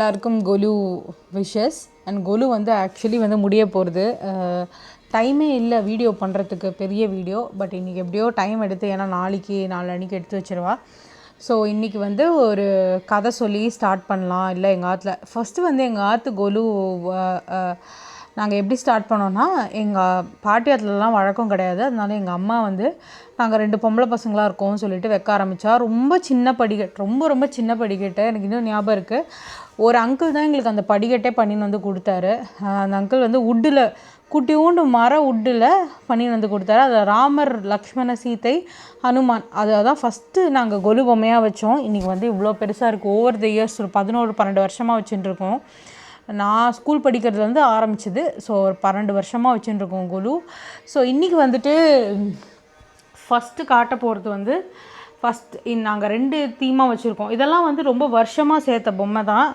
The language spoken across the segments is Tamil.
எல்லாருக்கும் கொலு விஷஸ் அண்ட் கொலு வந்து ஆக்சுவலி வந்து முடிய போகிறது. டைமே இல்லை வீடியோ பண்ணுறதுக்கு, பெரிய வீடியோ. பட் இன்றைக்கி எப்படியோ டைம் எடுத்து, ஏன்னா நாளைக்கு எடுத்து வச்சிருவா. ஸோ இன்றைக்கி வந்து ஒரு கதை சொல்லி ஸ்டார்ட் பண்ணலாம். இல்லை எங்கள் ஆற்றுல ஃபஸ்ட்டு வந்து எங்கள் ஆற்று கொலு நாங்கள் எப்படி ஸ்டார்ட் பண்ணோன்னா, எங்கள் பாட்டியாத்துலலாம் வழக்கம் கிடையாது. அதனால எங்கள் அம்மா வந்து நாங்கள் 2 பொம்பளை பசங்களாக இருக்கோம்னு சொல்லிட்டு வைக்க ஆரம்பித்தா. ரொம்ப சின்ன படிக்கட்டு, ரொம்ப சின்ன படிக்கட்டு. எனக்கு இன்னும் ஞாபகம் இருக்குது. ஒரு அங்கிள் தான் எங்களுக்கு அந்த படிக்கட்டே பண்ணின்னு வந்து கொடுத்தாரு. அந்த அங்கிள் வந்து உட்டில், குட்டியூண்டு மர உட்டில் பண்ணின்னு வந்து கொடுத்தாரு. அதில் ராமர், லக்ஷ்மண, சீதை, ஹனுமான், அதை தான் ஃபஸ்ட்டு நாங்கள் கொலு பொம்மையாக வச்சோம். இன்றைக்கி வந்து இவ்வளோ பெருசாக இருக்குது. ஓவர் த இயர்ஸ் ஒரு 11-12 வருஷமாக வச்சுட்டுருக்கோம். நான் ஸ்கூல் படிக்கிறதுலேருந்து ஆரம்பிச்சிது. ஸோ ஒரு 12 வருஷமாக வச்சுட்டுருக்கோம் கொலு. ஸோ இன்றைக்கி வந்துட்டு ஃபஸ்ட்டு காட்ட போகிறது வந்து நாங்கள் 2 தீமாக வச்சுருக்கோம். இதெல்லாம் வந்து ரொம்ப வருஷமாக சேர்த்த பொம்மை தான்.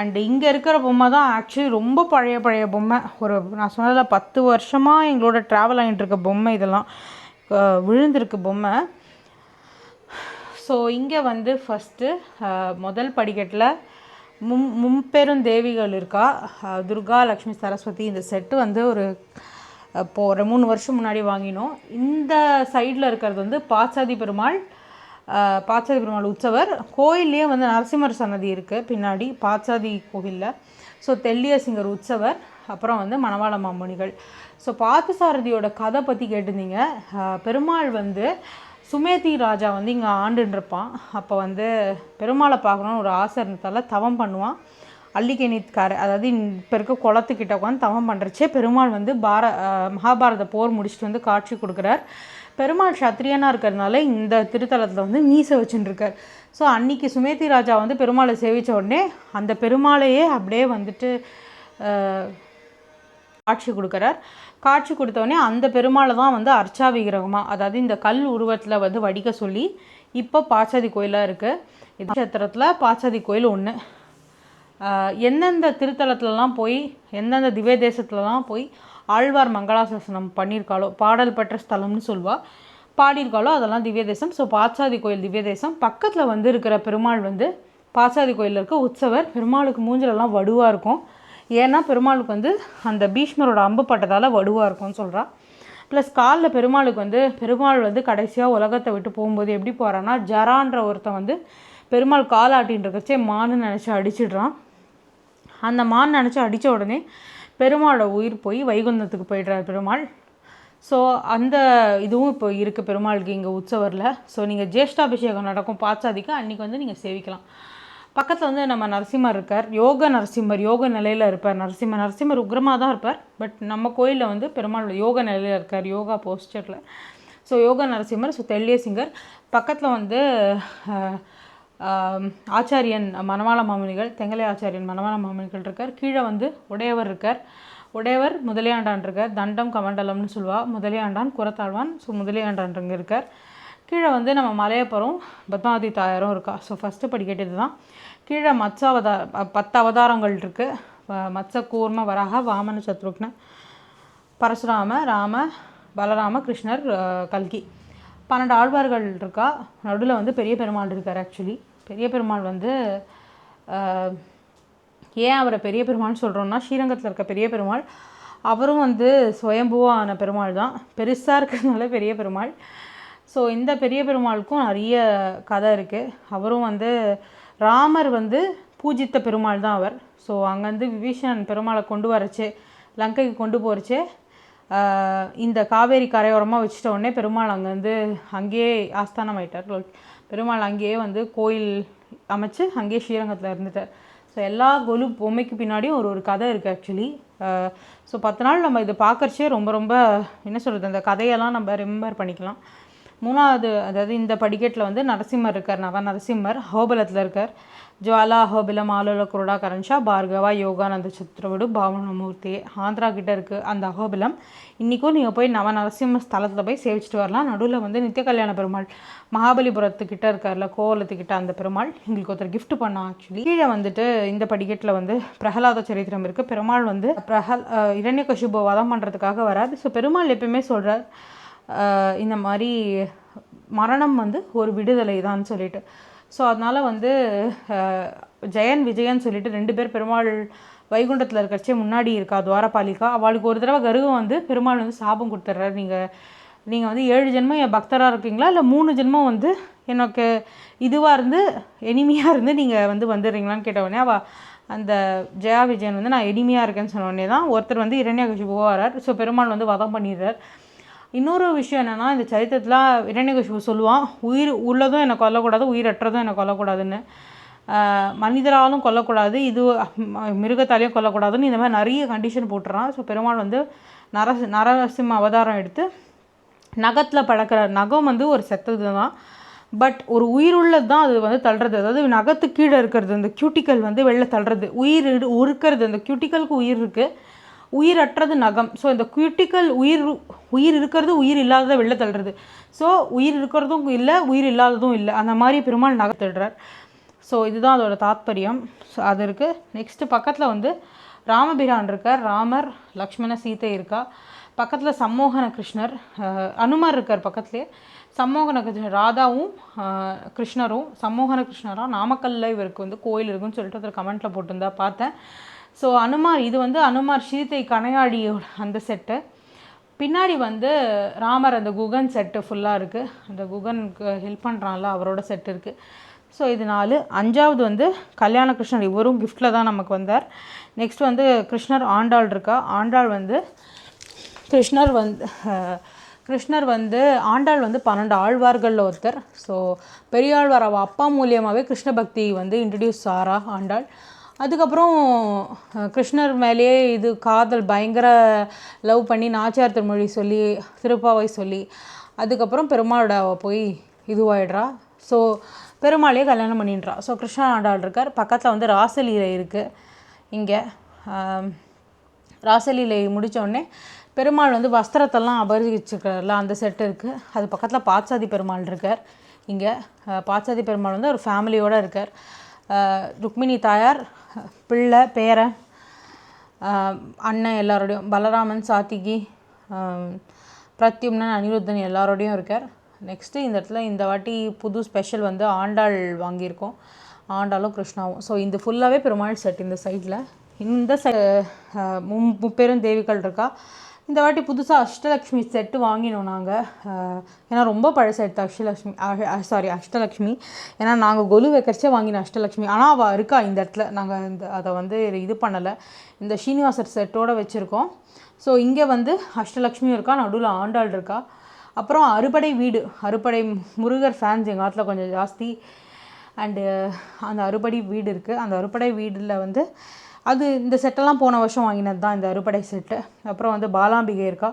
அண்டு இங்கே இருக்கிற பொம்மை தான் ஆக்சுவலி ரொம்ப பழைய பொம்மை. நான் சொன்னதில் 10 வருஷமாக எங்களோட ட்ராவல் ஆகிட்டுருக்க பொம்மை. இதெல்லாம் விழுந்திருக்கு பொம்மை. ஸோ இங்கே வந்து ஃபஸ்ட்டு முதல் படிக்கட்டில் முப்பெரும் தேவிகள் இருக்கா. துர்கா, லக்ஷ்மி, சரஸ்வதி. இந்த செட்டு வந்து இப்போது ஒரு 3 வருஷம் முன்னாடி வாங்கினோம். இந்த சைடில் இருக்கிறது வந்து பாச்சாதி பெருமாள் உற்சவர். கோயில்லையே வந்து நரசிம்மர் சன்னதி இருக்குது பின்னாடி பாச்சாதி கோவிலில். ஸோ தெள்ளியசிங்கர் உற்சவர், அப்புறம் வந்து மணவாள மாமுனிகள். ஸோ பார்த்தசாரதியோட கதை பற்றி கேட்டிருந்தீங்க. பெருமாள் வந்து சுமேதி ராஜா வந்து இங்கே ஆண்டுன்றிருப்பான். அப்போ வந்து பெருமாளை பார்க்கணுன்னு ஒரு ஆசை இருந்ததால் தவம் பண்ணுவான். அள்ளிக்கேணிக்கார, அதாவது இப்போ இருக்க குளத்துக்கிட்ட உட்காந்து தவம் பண்ணுறச்சே பெருமாள் வந்து மகாபாரத போர் முடிச்சுட்டு வந்து காட்சி கொடுக்குறார். பெருமாள் சத்திரியனாக இருக்கிறதுனால இந்த திருத்தலத்தில் வந்து மீசை வச்சுட்டுருக்கார். ஸோ அன்றைக்கி சுமேதி ராஜா வந்து பெருமாளை சேவித்த உடனே அந்த பெருமாளையே அப்படியே வந்துட்டு காட்சி கொடுக்குறார். காட்சி கொடுத்தோடனே அந்த பெருமாளை தான் வந்து அர்ச்சா விக்கிரகமாக, அதாவது இந்த கல் உருவத்தில் வந்து வடிக்க சொல்லி இப்போ பாச்சாதி கோயிலாக இருக்குது. இது நட்சத்திரத்தில் பாச்சாதி கோயில் ஒன்று. எந்தெந்த திருத்தலத்துலலாம் போய், எந்தெந்த திவ்ய தேசத்துலலாம் போய் ஆழ்வார் மங்களாசாசனம் பண்ணியிருக்காளோ, பாடல் பெற்ற ஸ்தலம்னு சொல்லுவாள், பாடியிருக்காளோ அதெல்லாம் திவ்ய தேசம். ஸோ பாச்சாதி கோயில் திவ்ய தேசம். பக்கத்தில் வந்து இருக்கிற பெருமாள் வந்து பாச்சாதி கோயிலில் இருக்க உற்சவர். பெருமாளுக்கு மூஞ்சிலெல்லாம் வடுவாக இருக்கும். ஏன்னா பெருமாளுக்கு வந்து அந்த பீஷ்மரோட அம்பு பட்டதால் வடுவாக இருக்கும்னு சொல்கிறா. ப்ளஸ் காலில் பெருமாள் வந்து கடைசியாக உலகத்தை விட்டு போகும்போது எப்படி போகிறான்னா, ஜரான்ற ஒருத்தன் வந்து பெருமாள் காலாட்டின்னு இருக்கச்சே மான்னு நினச்சி அடிச்சிடுறான். அந்த மான் நினச்சி அடித்த உடனே பெருமாளோட உயிர் போய் வைகுந்தத்துக்கு போய்ட்றார் பெருமாள். ஸோ அந்த இதுவும் இப்போ இருக்குது பெருமாளுக்கு இங்கே உற்சவரில். ஸோ நீங்கள் ஜேஷ்டாபிஷேகம் நடக்கும் பாச்சாதிக்கு, அன்றைக்கி வந்து நீங்கள் சேவிக்கலாம். பக்கத்தில் வந்து நம்ம நரசிம்மர் இருக்கார். யோக நிலையில் இருப்பார். நரசிம்மர் உக்ரமாக தான் இருப்பார். பட் நம்ம கோயிலில் வந்து பெருமாள் யோக நிலையில் இருக்கார், யோகா போஸ்டரில். ஸோ யோக நரசிம்மர். ஸோ தெள்ளியசிங்கர். பக்கத்தில் வந்து ஆச்சாரியன் மணவாள மாமுனிகள், தெங்கலை ஆச்சாரியன் மணவாள மாமுனிகள் இருக்கார். கீழே வந்து உடையவர் இருக்கார். உடையவர் முதலியாண்டான் இருக்கார். தண்டம் கமண்டலம்னு சொல்லுவாள். முதலியாண்டான் குரத்தாழ்வான். ஸோ முதலியாண்டான் இங்கே இருக்கார். கீழே வந்து நம்ம மலையப்பரும் பத்மாவதி தாயாரும் இருக்கா. ஸோ ஃபஸ்ட்டு படிக்கட்டு இது தான். கீழே 10 அவதாரங்கள் இருக்குது. மத்ச, கூர்ம, வராக, வாமன, சத்ருக்ன, பரசுராம, ராம, பலராம, கிருஷ்ணர், கல்கி. 12 ஆழ்வார்கள் இருக்கா. நடுவில் வந்து பெரிய பெருமாள் இருக்கார். ஆக்சுவலி பெரிய பெருமாள் வந்து ஏன் அவரை பெரிய பெருமாள்னு சொல்கிறோன்னா, ஸ்ரீரங்கத்தில் இருக்க பெரிய பெருமாள் அவரும் வந்து சுயம்புவான பெருமாள் தான். பெருசாக இருக்கிறதுனால பெரிய பெருமாள். ஸோ இந்த பெரிய பெருமாளுக்கும் நிறைய கதை இருக்குது. அவரும் வந்து ராமர் வந்து பூஜித்த பெருமாள் தான் அவர். ஸோ அங்கேருந்து விபீஷணன் பெருமாளை கொண்டு வரச்சே, லங்கைக்கு கொண்டு போகிறச்சே, இந்த காவேரி கரையோரமாக வச்சுட்ட உடனே பெருமாள் அங்கேயே ஆஸ்தானம் ஆகிட்டார். பெருமாள் அங்கேயே வந்து கோயில் அமைச்சு அங்கேயே ஸ்ரீரங்கத்தில் இருந்துட்டார். ஸோ எல்லா கொலு பொம்மைக்கு பின்னாடியும் ஒரு கதை இருக்குது ஆக்சுவலி. ஸோ 10 நாள் நம்ம இதை பார்க்குறச்சே ரொம்ப என்ன சொல்கிறது, அந்த கதையெல்லாம் நம்ம ரிமெம்பர் பண்ணிக்கலாம். 3வது, அதாவது இந்த படிக்கட்டில் வந்து நரசிம்மர் இருக்கார். நரசிம்மர் அஹோபலத்தில் இருக்கார். ஜுவாலா அஹோபிலம் ஆலோல குருடா கரன்ஷா பார்கவா யோகானந்த சத்ரவடு பாவனமூர்த்தி. ஆந்திரா கிட்டே இருக்குது அந்த அஹோபிலம். இன்றைக்கும் நீங்கள் போய் நரசிம்ம ஸ்தலத்தில் போய் சேவிச்சிட்டு வரலாம். நடுவில் வந்து நித்திய கல்யாண பெருமாள் மகாபலிபுரத்துக்கிட்ட இருக்கார்ல, கோவலத்துக்கிட்ட அந்த பெருமாள் எங்களுக்கு ஒருத்தர் கிஃப்ட் பண்ணால். ஆக்சுவலி கீழே வந்துட்டு இந்த படிக்கட்டில் வந்து பிரகலாத சரித்திரம் இருக்குது. பெருமாள் வந்து இரண்யகசிபு வதம் பண்ணுறதுக்காக வராது. ஸோ பெருமாள் எப்பயுமே சொல்கிறார், இந்த மாதிரி மரணம் வந்து ஒரு விடுதலை தான் சொல்லிட்டு. ஸோ அதனால் வந்து ஜெயன் விஜயன் சொல்லிட்டு 2 பேர் பெருமாள் வைகுண்டத்தில் இருக்கிறச்சே முன்னாடி இருக்கா துவாரபாலிகா. அவளுக்கு ஒரு தடவை கருகம் வந்து பெருமாள் வந்து சாபம் கொடுத்துட்றாரு, நீங்கள் வந்து 7 ஜென்மம் என் பக்தராக இருக்கீங்களா இல்லை 3 ஜென்மம் வந்து எனக்கு இதுவாக இருந்து எனிமையாக இருந்து நீங்கள் வந்து வந்துடுறீங்களான்னு கேட்டவுடனே அந்த ஜெயா விஜயன் வந்து நான் எனிமையாக இருக்கேன்னு சொன்ன உடனே தான் ஒருத்தர் வந்து இரண்யகசிபு வரார். ஸோ பெருமாள் வந்து வதம் பண்ணிடுறார். இன்னொரு விஷயம் என்னென்னா, இந்த சரித்திரத்தில் இரண்யகசிபு சொல்லுவான், உயிர் உள்ளதும் என்னை கொல்லக்கூடாது, உயிரற்றதும் என்னை கொல்லக்கூடாதுன்னு, மனிதராலும் கொல்லக்கூடாது, இது மிருகத்தாலையும் கொல்லக்கூடாதுன்னு இந்த மாதிரி நிறைய கண்டிஷன் போட்டுறான். ஸோ பெருமாள் வந்து நரசிம்ம அவதாரம் எடுத்து நகத்தில் பழக்கிறார். நகம் வந்து ஒரு செத்தது தான், பட் ஒரு உயிர் உள்ளது தான் அது வந்து தள்ளுறது. அதாவது நகத்து கீழே இருக்கிறது அந்த கியூட்டிக்கல் வந்து வெளில தள்ளுறது, உயிர் இருக்கிறது. அந்த கியூட்டிக்கலுக்கு உயிர் இருக்குது, உயிரற்றது நகம். ஸோ இந்த கியூட்டிக்கல் உயிர் இருக்கிறது உயிர் இல்லாததை வெளில தள்ளுறது. ஸோ உயிர் இருக்கிறதும் இல்லை, உயிர் இல்லாததும் இல்லை, அந்த மாதிரி பெருமாள் நகத்திடுறார். ஸோ இதுதான் அதோட தாத்பரியம். ஸோ அது இருக்குது. நெக்ஸ்ட்டு பக்கத்தில் வந்து ராமபிரான் இருக்கார், ராமர் லக்ஷ்மண சீதை இருக்கா. பக்கத்தில் சம்மோகன கிருஷ்ணர், அனுமார் இருக்கார் பக்கத்துலேயே. சம்மோகன கிருஷ்ணர் ராதாவும் கிருஷ்ணரும். சம்மோகன கிருஷ்ணராக நாமக்கல்லில் இவருக்கு வந்து கோயில் இருக்குன்னு சொல்லிட்டு ஒருத்தர் கமெண்ட்டில் போட்டிருந்தா பார்த்தேன். ஸோ அனுமார், இது வந்து அனுமார் சீதை கணையாடியோட அந்த செட்டு. பின்னாடி வந்து ராமர் அந்த குகன் செட்டு ஃபுல்லாக இருக்குது, அந்த குகனுக்கு ஹெல்ப் பண்ணுறான்ல அவரோட செட்டு இருக்குது. ஸோ இது 4. 5வது வந்து கல்யாண கிருஷ்ணர், இவரும் கிஃப்டில் தான் நமக்கு வந்தார். நெக்ஸ்ட் வந்து கிருஷ்ணர் ஆண்டாள் இருக்கா. ஆண்டாள் வந்து கிருஷ்ணர் வந்து ஆண்டாள் வந்து 12 ஆழ்வார்களில் ஒருத்தர். ஸோ பெரியாழ்வார் அவள் அப்பா மூலியமாகவே கிருஷ்ண பக்தி வந்து இன்ட்ரடியூஸ் ஆறா ஆண்டாள். அதுக்கப்புறம் கிருஷ்ணர் மேலேயே இது காதல் பயங்கர லவ் பண்ணி நாச்சியார் திருமொழி சொல்லி திருப்பாவை சொல்லி அதுக்கப்புறம் பெருமாளோட போய் இதுவாயிடுறா. ஸோ பெருமாளையே கல்யாணம் பண்ணின்றா. ஸோ கிருஷ்ண ஆண்டாள் இருக்கார். பக்கத்தில் வந்து ராசலீலை இருக்குது. இங்கே ராசலீலை முடித்தோடனே பெருமாள் வந்து வஸ்திரத்தெல்லாம் அபகரிச்சிருக்கார்ல, அந்த செட்டு இருக்குது. அது பக்கத்தில் பாச்சாதி பெருமாள் இருக்கார். இங்கே பாச்சாதி பெருமாள் வந்து ஒரு ஃபேமிலியோடு இருக்கார். ருக்மிணி தாயார், பிள்ளை, பேரன், அண்ணன் எல்லாரோடையும், பலராமன், சாத்திகி, பிரத்யும்னன், அனிருத்தன் எல்லாரோடையும் இருக்கார். நெக்ஸ்ட்டு இந்த இடத்துல இந்த வாட்டி புது ஸ்பெஷல் வந்து ஆண்டாள் வாங்கியிருக்கோம், ஆண்டாளும் கிருஷ்ணாவும். ஸோ இந்த ஃபுல்லாகவே பெருமாள் செட். இந்த சைடில் இந்த முப்பெரும் தேவிகள் இருக்கா. இந்த வாட்டி புதுசாக அஷ்டலக்ஷ்மி செட்டு வாங்கினோம் நாங்கள். ஏன்னா ரொம்ப பழசு எடுத்து அஷ்டலக்ஷ்மி. ஏன்னா நாங்கள் கொலு வைக்கிறச்சே வாங்கின அஷ்டலக்ஷ்மி. ஆனால் அவள் இருக்கா இந்த இடத்துல, நாங்கள் அதை வந்து இது பண்ணலை, இந்த ஸ்ரீனிவாசர் செட்டோடு வச்சுருக்கோம். ஸோ இங்கே வந்து அஷ்டலக்ஷ்மியும் இருக்கா, நடுவில் ஆண்டாள் இருக்கா. அப்புறம் அறுபடை வீடு, அறுபடை முருகர் ஃபேன்ஸ் எங்கள் ஆற்றுல கொஞ்சம் ஜாஸ்தி. அண்டு அந்த அறுபடை வீடு இருக்குது. அந்த அறுபடை வீடில் வந்து அது இந்த செட்டெல்லாம் போன வருஷம் வாங்கினது தான், இந்த அறுபடை செட்டு. அப்புறம் வந்து பாலாம்பிகை இருக்கா.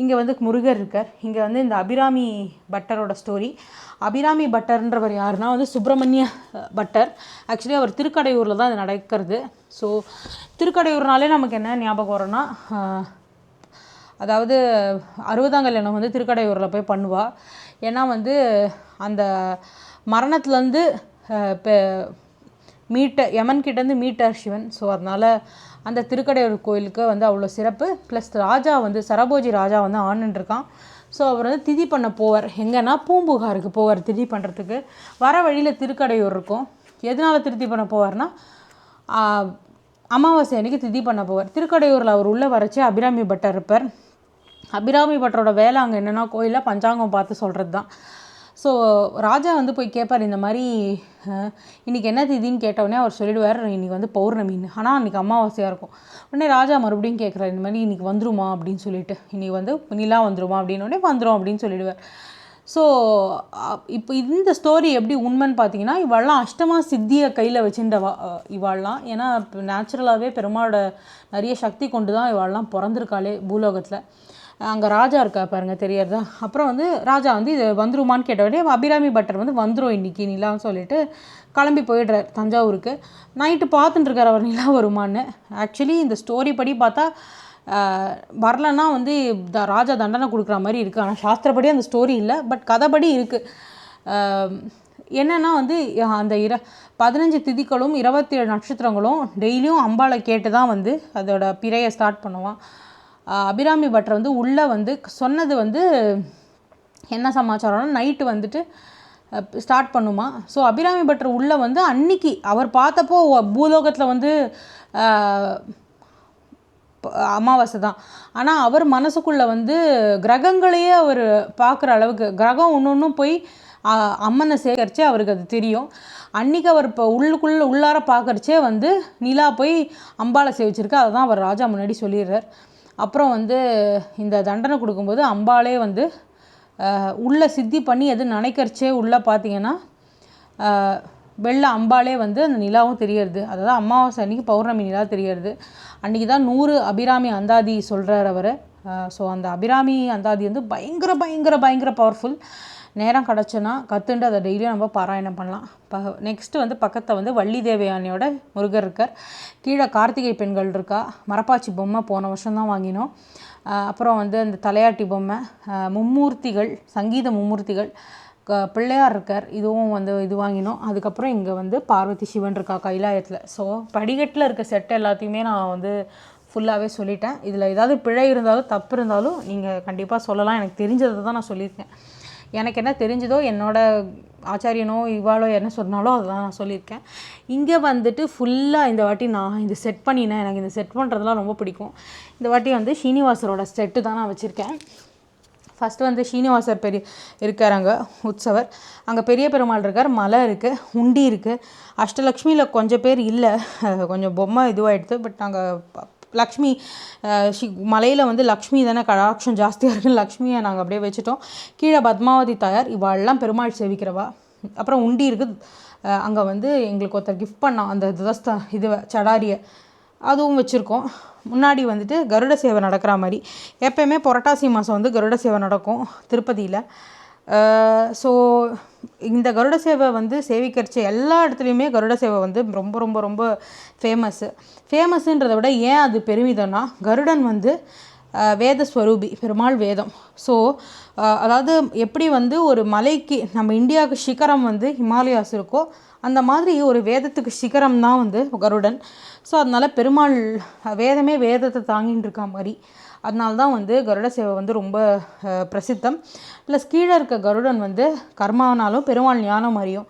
இங்கே வந்து முருகர் இருக்கார். இங்கே வந்து இந்த அபிராமி பட்டரோட ஸ்டோரி. அபிராமி பட்டர்ன்றவர் யாருன்னா வந்து சுப்பிரமணிய பட்டர். ஆக்சுவலி அவர் திருக்கடையூரில் தான் இது நடக்கிறது. ஸோ திருக்கடையூர்னாலே நமக்கு என்ன ஞாபகம் வரும்னா, அதாவது 60ஆம் கல்யாணம் வந்து திருக்கடையூரில் போய் பண்ணுவாள். ஏன்னா வந்து அந்த மரணத்துலேருந்து யமன்கிட்டேருந்து மீட்டார் சிவன். ஸோ அதனால் அந்த திருக்கடையூர் கோயிலுக்கு வந்து அவ்வளோ சிறப்பு. ப்ளஸ் ராஜா வந்து சரபோஜி ராஜா வந்து ஆண்டுருக்கான். ஸோ அவர் வந்து திதி பண்ண போவார். எங்கன்னா பூம்புகாருக்கு போவார் திதி பண்ணுறதுக்கு. வர வழியில் திருக்கடையூர் இருக்கும். எதனால் திதி பண்ண போவார்னா, அமாவாசை அன்றைக்கி திதி பண்ண போவார். திருக்கடையூரில் அவர் உள்ளே வரைச்சி அபிராமி பட்டர் இருப்பார். அபிராமி பட்டரோட வேலை அங்கே என்னென்னா கோயிலில் பஞ்சாங்கம் பார்த்து சொல்கிறது தான். ஸோ ராஜா வந்து போய் கேட்பார், இந்த மாதிரி இன்றைக்கி என்ன திதின்னு கேட்டவுடனே அவர் சொல்லிடுவார், இன்றைக்கி வந்து பௌர்ணமின்னு. ஆனால் அன்றைக்கி அமாவாசையாக இருக்கும். உடனே ராஜா மறுபடியும் கேட்குறாரு, இந்த மாதிரி இன்றைக்கி வந்துருமா அப்படின்னு சொல்லிட்டு, இன்றைக்கி வந்து நிலா வந்துருமா அப்படின்னோடனே வந்துடும் அப்படின்னு சொல்லிடுவார். ஸோ இப்போ இந்த ஸ்டோரி எப்படி உண்மைன்னு பார்த்தீங்கன்னா, இவாள்லாம் அஷ்டமா சித்தியை கையில் வச்சுருந்தவா இவாள்லாம். ஏன்னா நேச்சுரலாகவே பெருமாளோட நிறைய சக்தி கொண்டு தான் இவாள்லாம் பிறந்திருக்காளே பூலோகத்தில். அங்கே ராஜா இருக்கா பாருங்கள், தெரியறதா. அப்புறம் வந்து ராஜா வந்து இது வந்துருமான்னு கேட்டவுடனே அபிராமி பட்டர் வந்து வந்துடும் இன்றைக்கி நிலான்னு சொல்லிட்டு கிளம்பி போயிடுறார் தஞ்சாவூருக்கு. நைட்டு பார்த்துட்டுருக்கார் அவர் நிலா வருமானு. ஆக்சுவலி இந்த ஸ்டோரி படி பார்த்தா வரலன்னா வந்து ராஜா தண்டனை கொடுக்குற மாதிரி இருக்குது. ஆனால் சாஸ்திரப்படி அந்த ஸ்டோரி இல்லை, பட் கதைப்படி இருக்குது. என்னென்னா வந்து அந்த 15 திதிகளும் 27 நட்சத்திரங்களும் டெய்லியும் அம்பாளை கேட்டு தான் வந்து அதோட பிறையை ஸ்டார்ட் பண்ணுவான். அபிராமி பட்டர் வந்து உள்ளே வந்து சொன்னது வந்து என்ன சமாச்சாரம்னா, நைட்டு வந்துட்டு ஸ்டார்ட் பண்ணுமா. ஸோ அபிராமி பட்டர் உள்ளே வந்து அன்னைக்கு அவர் பார்த்தப்போ பூலோகத்தில் வந்து அமாவாசை தான். ஆனால் அவர் மனசுக்குள்ளே வந்து கிரகங்களையே அவர் பார்க்குற அளவுக்கு கிரகம் ஒன்று ஒன்றும் போய் அம்மனை சேகரித்து அவருக்கு அது தெரியும். அன்றைக்கி அவர் இப்போ உள்ளார பார்க்கறச்சே வந்து நிலா போய் அம்பாளை சேவிச்சிருக்கு. அதை தான் அவர் ராஜா முன்னாடி சொல்லிடுறார். அப்புறம் வந்து இந்த தண்டனை கொடுக்கும்போது அம்பாளே வந்து உள்ளே சித்தி பண்ணி எது நினைக்கிறச்சே உள்ளே பார்த்தீங்கன்னா வெள்ளை அம்பாலே வந்து அந்த நிலாவும் தெரியறது. அதாவது அமாவாசை அன்றைக்கி பௌர்ணமி நிலா தெரியறது. அன்றைக்கி தான் 100 அபிராமி அந்தாதி சொல்கிறார் அவர். ஸோ அந்த அபிராமி அந்தாதி வந்து பயங்கர பயங்கர பயங்கர பவர்ஃபுல். நேரம் கிடச்சுன்னா கற்றுண்டு அதை டெய்லியும் நம்ம பாராயணம் பண்ணலாம். நெக்ஸ்ட்டு வந்து பக்கத்தில் வந்து வள்ளி தேவயானியோட முருகர் இருக்கார். கீழே கார்த்திகை பெண்கள் இருக்கா. மரப்பாச்சி பொம்மை போன வருஷம் தான் வாங்கினோம். அப்புறம் வந்து அந்த தலையாட்டி பொம்மை, மும்மூர்த்திகள், சங்கீத மும்மூர்த்திகள், பிள்ளையார் இருக்கார். இதுவும் வந்து இது வாங்கினோம். அதுக்கப்புறம் இங்கே வந்து பார்வதி சிவன் இருக்கா கைலாயத்தில். ஸோ படிக்கட்டில் இருக்க செட் எல்லாத்தையுமே நான் வந்து ஃபுல்லாகவே சொல்லிட்டேன். இதில் ஏதாவது பிழை இருந்தாலும் தப்பு இருந்தாலும் நீங்கள் கண்டிப்பாக சொல்லலாம். எனக்கு தெரிஞ்சதை தான் நான் சொல்லியிருக்கேன். எனக்கு என்ன தெரிஞ்சதோ என்னோட ஆச்சாரியனோ இவாளோ என்ன சொன்னாலோ அதெல்லாம் நான் சொல்லியிருக்கேன். இங்கே வந்துட்டு ஃபுல்லாக இந்த வாட்டி நான் இது செட் பண்ணினேன். எனக்கு இந்த செட் பண்ணுறதுலாம் ரொம்ப பிடிக்கும். இந்த வாட்டி வந்து ஸ்ரீனிவாசரோட செட்டு தான் நான் வச்சுருக்கேன். ஃபஸ்ட்டு வந்து ஸ்ரீனிவாசர் இருக்கார் அங்கே உற்சவர். அங்கே பெரிய பெருமாள் இருக்கார், மலை இருக்குது, உண்டி இருக்குது. அஷ்டலக்ஷ்மியில் கொஞ்சம் பேர் இல்லை, கொஞ்சம் பொம்மை இதுவாகிடுது. பட் நாங்கள் லக்ஷ்மி மலையில் வந்து லக்ஷ்மி தானே கடாட்சம் ஜாஸ்தியாக இருக்குன்னு லக்ஷ்மியை நாங்கள் அப்படியே வச்சுட்டோம். கீழே பத்மாவதி தாயார், இவாளெல்லாம் பெருமாள் சேவிக்கிறவா. அப்புறம் உண்டி இருக்குது. அங்கே வந்து எங்களுக்கு ஒருத்தர் கிஃப்ட் பண்ணோம் அந்த இதுவை சடாரியை, அதுவும் வச்சுருக்கோம். முன்னாடி வந்துட்டு கருட சேவை நடக்கிற மாதிரி எப்போயுமே புரட்டாசி மாதம் வந்து கருட சேவை நடக்கும் திருப்பதியில். ஸோ இந்த கருட சேவை வந்து சேவிக்கிறச்ச எல்லா இடத்துலையுமே கருட சேவை வந்து ரொம்ப ரொம்ப ரொம்ப ஃபேமஸ்ன்றதை விட ஏன் அது பெருமிதம்னா, கருடன் வந்து வேதஸ்வரூபி, பெருமாள் வேதம். ஸோ அதாவது எப்படி வந்து ஒரு மலைக்கு நம்ம இந்தியாவுக்கு சிகரம் வந்து ஹிமாலயாஸ் இருக்கோ அந்த மாதிரி ஒரு வேதத்துக்கு சிகரம் தான் வந்து கருடன். ஸோ அதனால் பெருமாள் வேதத்தை தாங்கின்னு இருக்க மாதிரி. அதனால தான் வந்து கருட சேவை வந்து ரொம்ப பிரசித்தம். ப்ளஸ் கீழே இருக்க கருடன் வந்து கர்மானாலும் பெருமாள் ஞானம் அறியும்.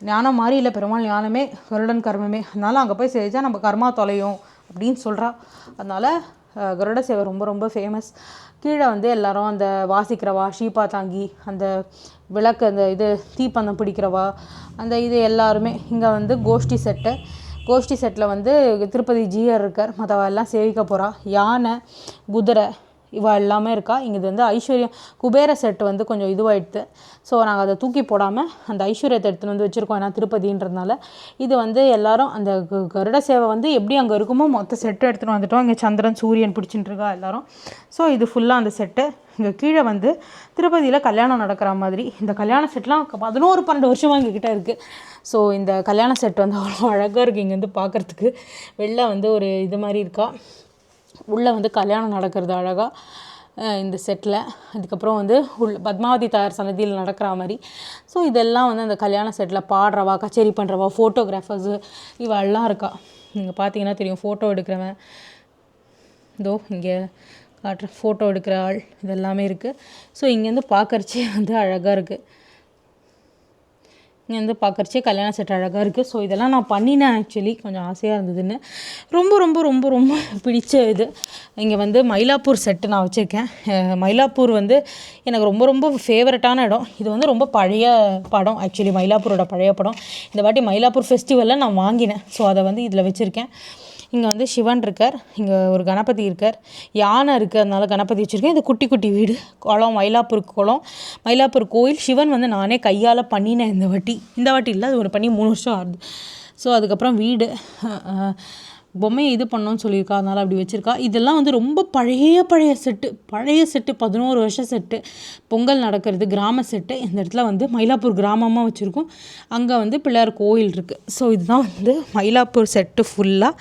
ஞானம் மாதிரி இல்லை, பெருமாள் ஞானமே கருடன் கர்மமே. அதனால் அங்கே போய் செஞ்சா நம்ம கர்மா தொலையும் அப்படின்னு சொல்கிறா. அதனால் கருட சேவை ரொம்ப ரொம்ப ஃபேமஸ். கீழே வந்து எல்லோரும் அந்த வாசிக்கிறவா, ஷீப்பா தாங்கி, அந்த விளக்கு, அந்த இது தீப்பந்தம் பிடிக்கிறவா, அந்த இது எல்லாருமே. இங்கே வந்து கோஷ்டி செட்டில் வந்து திருப்பதி ஜிஆர் இருக்கார். மற்றவ எல்லாம் சேவிக்க போகிறா. யானை, குதிரை இவா எல்லாமே இருக்கா. இங்கே இது வந்து ஐஸ்வர்யம் குபேர செட்டு வந்து கொஞ்சம் இதுவாகிடுது. ஸோ நாங்கள் அதை தூக்கி போடாமல் அந்த ஐஸ்வர்யத்தை எடுத்துகிட்டு வந்து வச்சுருக்கோம். ஏன்னா திருப்பதின்றதுனால இது வந்து எல்லோரும் அந்த கருட சேவை வந்து எப்படி அங்கே இருக்குமோ மொத்த செட்டு எடுத்துகிட்டு வந்துட்டோம். இங்கே சந்திரன் சூரியன் பிடிச்சிட்டு இருக்கா எல்லோரும். ஸோ இது ஃபுல்லாக அந்த செட்டு. இங்கே கீழே வந்து திருப்பதியில் கல்யாணம் நடக்கிற மாதிரி இந்த கல்யாண செட்லாம் 11-12 வருஷமாக எங்ககிட்ட இருக்குது. ஸோ இந்த கல்யாண செட் வந்து அவ்வளோ அழகாக இருக்குது. இங்கேருந்து பார்க்குறதுக்கு வெளில வந்து ஒரு இது மாதிரி இருக்கா, உள்ளே வந்து கல்யாணம் நடக்கிறது அழகாக இந்த செட்டில். அதுக்கப்புறம் வந்து பத்மாவதி தாயார் சன்னதியில் நடக்கிற மாதிரி. ஸோ இதெல்லாம் வந்து அந்த கல்யாண செட்டில் பாடுறவா, கச்சேரி பண்ணுறவா, ஃபோட்டோகிராஃபர்ஸு இவெல்லாம் இருக்கா. நீங்கள் பார்த்தீங்கன்னா தெரியும், ஃபோட்டோ எடுக்கிறவன் இதோ இங்கே காட்டுற ஃபோட்டோ எடுக்கிற ஆள் இதெல்லாமே இருக்குது. ஸோ இங்கேருந்து பார்க்கறச்சே வந்து அழகாக இருக்குது. இங்கேருந்து பார்க்கறச்சே கல்யாண செட் அழகாக இருக்குது. ஸோ இதெல்லாம் நான் பண்ணினேன். ஆக்சுவலி கொஞ்சம் ஆசையாக இருந்ததுன்னு ரொம்ப ரொம்ப ரொம்ப ரொம்ப பிடிச்ச இது. இங்கே வந்து மயிலாப்பூர் செட்டு நான் வச்சுருக்கேன். மயிலாப்பூர் வந்து எனக்கு ரொம்ப ரொம்ப ஃபேவரட்டான இடம். இது வந்து ரொம்ப பழைய படம். ஆக்சுவலி மயிலாப்பூரோட பழைய படம். இந்த வாட்டி மயிலாப்பூர் ஃபெஸ்டிவலில் நான் வாங்கினேன். ஸோ அதை வந்து இதில் வச்சுருக்கேன். இங்கே வந்து சிவன் இருக்கார், இங்கே ஒரு கணபதி இருக்கார், யானை இருக்குது, அதனால கணபதி வச்சுருக்கேன். இது குட்டி குட்டி வீடு, குளம், மயிலாப்பூர் குளம், மயிலாப்பூர் கோயில். சிவன் வந்து நானே கையால் பண்ணினேன் இந்த வாட்டி இல்லை, அது ஒரு பண்ணி 3 வருஷம் ஆகுது. ஸோ அதுக்கப்புறம் வீடு பொம்மையை இது பண்ணோன்னு சொல்லியிருக்கா, அதனால் அப்படி வச்சுருக்கா. இதெல்லாம் வந்து ரொம்ப பழைய செட்டு 11 வருஷம் செட்டு. பொங்கல் நடக்கிறது கிராம செட்டு. இந்த இடத்துல வந்து மயிலாப்பூர் கிராமமாக வச்சுருக்கோம். அங்கே வந்து பிள்ளையார் கோயில் இருக்குது. ஸோ இதுதான் வந்து மயிலாப்பூர் செட்டு ஃபுல்லாக.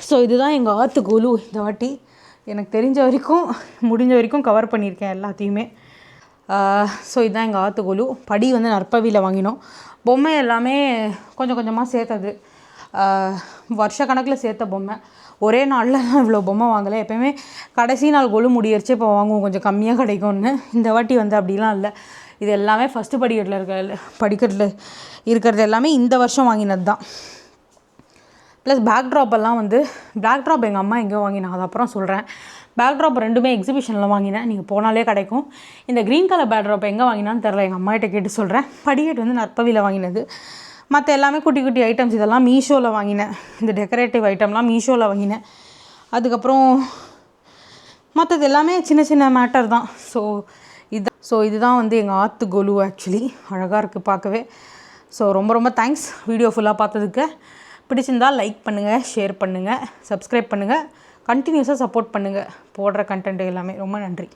ஸோ இதுதான் எங்கள் ஆற்று கொலு. இந்த வாட்டி எனக்கு தெரிஞ்ச வரைக்கும் முடிஞ்ச வரைக்கும் கவர் பண்ணியிருக்கேன் எல்லாத்தையுமே. ஸோ இதுதான் எங்கள் ஆற்று கொலு. படி வந்து நற்பவியில் வாங்கினோம். பொம்மை எல்லாமே கொஞ்சம் கொஞ்சமாக சேர்த்தது, வருஷ கணக்கில் சேர்த்த பொம்மை. ஒரே நாளில் இவ்வளோ பொம்மை வாங்கலை. எப்போயுமே கடைசி நாள் கொலு முடியறச்சு இப்போ வாங்குவோம், கொஞ்சம் கம்மியாக கிடைக்கும்னு. இந்த வாட்டி வந்து அப்படிலாம் இல்லை. இது எல்லாமே ஃபஸ்ட்டு படிக்கட்டில் இருக்கிறது எல்லாமே இந்த வருஷம் வாங்கினது தான். ப்ளஸ் பேக்ட்ராப்பெல்லாம் வந்து பேக்ட்ராப் எங்கள் அம்மா எங்கேயோ வாங்கினேன், அது அப்புறம் சொல்கிறேன். பேக்ட்ராப் ரெண்டுமே எக்ஸிபிஷனில் வாங்கினேன், நீங்கள் போனாலே கிடைக்கும். இந்த க்ரீன் கலர் பேக்ட்ராப் எங்கே வாங்கினான்னு தெரில, எங்கள் அம்மாகிட்ட கேட்டு சொல்கிறேன். படிக்கட்டு வந்து நற்பவியில் வாங்கினது. மற்ற எல்லாமே குட்டி குட்டி ஐட்டம்ஸ் இதெல்லாம் மீஷோவில் வாங்கினேன். இந்த டெக்கரேட்டிவ் ஐட்டம்லாம் மீஷோவில் வாங்கினேன். அதுக்கப்புறம் மற்றது எல்லாமே சின்ன சின்ன மேட்டர் தான். இதுதான் வந்து எங்கள் ஆற்று கொலு. ஆக்சுவலி அழகாக இருக்குது பார்க்கவே. ஸோ ரொம்ப ரொம்ப தேங்க்ஸ் வீடியோ ஃபுல்லாக பார்த்ததுக்கு. பிடிச்சிருந்தால் லைக் பண்ணுங்கள், ஷேர் பண்ணுங்கள், சப்ஸ்கிரைப் பண்ணுங்கள், கண்டினியூஸாக சப்போர்ட் பண்ணுங்கள் போடுற கண்டென்ட் எல்லாமே. ரொம்ப நன்றி.